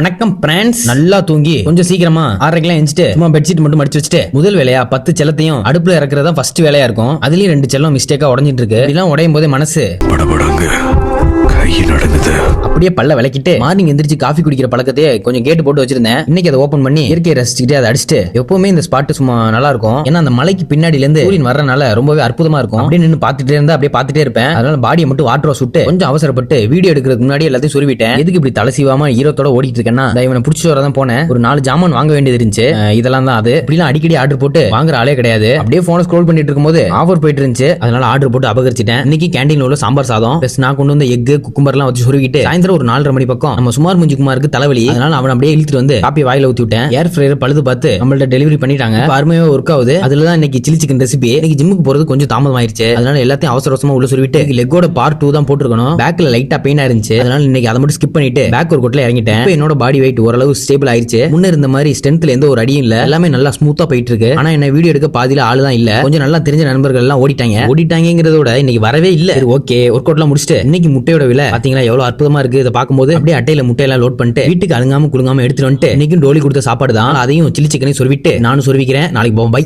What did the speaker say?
வணக்கம் பிரான்ஸ். நல்லா தூங்கி கொஞ்சம் சீக்கிரமா 6:30 எஞ்சிட்டு சும்மா பெட்ஷீட் மட்டும் மடிச்சு வச்சுட்டு முதல் வேலையா 10 செல்லத்தையும் அடுப்புல இறக்குறதா ஃபர்ஸ்ட் வேலையா இருக்கும். அதுலயும் 2 செல்லம் மிஸ்டேக்கா உடைஞ்சிட்டு இருக்கு. இதெல்லாம் உடையும் போதே மனசு அப்படியே பல்ல விளக்கிட்டு மார்னிங் எந்திரிச்சு காஃபி குடிக்கிற பழக்கத்தையே கொஞ்சம் கேட்டு போட்டு வச்சிருந்தேன். இன்னைக்கு அதை ஓபன் பண்ணி இயற்கையை ரசிச்சுக்கிட்டே அதை அடிச்சுட்டு எப்பவுமே இந்த ஸ்பாட் சும்மா நல்லா இருக்கும். ஏன்னா அந்த மலைக்கு பின்னாடில இருந்து சூரியன் வர்றதுனால ரொம்பவே அற்புதமா இருக்கும். அப்படியே நின்று பாத்துட்டே இருந்தா அப்படியே பாத்துட்டே இருப்பேன். அதனால பாடியை மட்டும் வாட்டர் சுட்டு கொஞ்சம் அவசரப்பட்டு வீடியோ எடுக்கிறதுக்கு முன்னாடி எல்லாத்தையும் சொல்லிவிட்டேன். எதுக்கு இப்படி தலை சீவாம ஈரத்தோட ஓடிட்டு இருக்கேன்னா இவனை பிடிச்சி வரதான் போனேன். ஒரு 4 ஜாமான் வாங்க வேண்டியது இருந்துச்சு. இதெல்லாம் தான் அது. இப்படிலாம் அடிக்கடி ஆர்டர் போட்டு வாங்குற ஆளே கிடையாது. அப்படியே போன ஸ்க்ரோல் பண்ணிட்டு இருக்கும்போது ஆஃபர் போயிட்டு இருந்துச்சு. அதனால ஆர்டர் போட்டு அபகரிச்சிட்டேன். இன்னைக்கு கேண்டீன்ல உள்ள சாம்பார் சாதம் பிளஸ் நான் கொண்டு வந்த எக் குக்கும்பர் எல்லாம் வச்சு சுருகிட்டு சாயந்தரம் ஒரு 4:30 மணி பக்கம் நம்ம சுமார் முஞ்சி குமாருக்கு தலைவலி. அதனால அவன் அப்படியே இழுத்துட்டு வந்து காப்பி வாயில ஊத்தி விட்டேன். ஏர் ஃப்ரையர் பழுது பார்த்து நம்மள்ட்ட டெலிவரி பண்ணிட்டாங்க. அருமையா ஒர்க் ஆகுது. அதுலதான் இன்னைக்கு சில்லி சிக்கன் ரெசிபி. இன்னைக்கு ஜிம்முக்கு போறது கொஞ்சம் தாமதம் ஆயிருச்சு. அதனால எல்லாத்தையும் அவசர அவசரமா உள்ள சொல்லிட்டு லெக்கோட பார்ட் 2 தான் போட்டுருக்கணும். பேக்ல லைட்டா பெயினா இருந்துச்சு. அதனால இன்னைக்கு அதை மட்டும் ஸ்கிப் பண்ணிட்டு பேக் ஒரு கொட்ல இறங்கிட்டேன். இப்போ என்னோட பாடி வெயிட் ஓரளவு ஸ்டேபிள் ஆயிருச்சு. முன்ன இருந்த மாதிரி ஸ்ட்ரென்த்ல எந்த ஒரு அடியும் இல்ல. எல்லாமே நல்லா ஸ்மூத்தா போயிட்டு இருக்கு. ஆனா என்ன வீடியோ எடுக்க பாதியில ஆளு தான் இல்ல. கொஞ்சம் நல்லா தெரிஞ்ச நண்பர்கள் எல்லாம் ஓடிட்டாங்கிறத விட இன்னைக்கு வரவே இல்ல. ஓகே ஒர்க் அவுட் எல்லாம் முடிச்சுட்டு இன்னைக்கு முட்டையோட விலை பாத்தீங்களா எவ்வளவு அற்புதமா இருக்கு. இதை பார்க்கும்போது அப்படியே அட்டையில முட்டையெல்லாம் லோட் பண்ணிட்டு வீட்டுக்கு அழுங்காம குழுங்காம எடுத்துட்டு வந்துட்டு இன்னைக்கும் டோலி கொடுத்த சாப்பாடு தான். அதையும் சில்லி சிக்கனையும் சொருவிட்டு நானும் சொருவிக்கிறேன். நாளைக்கு போவோம். பை.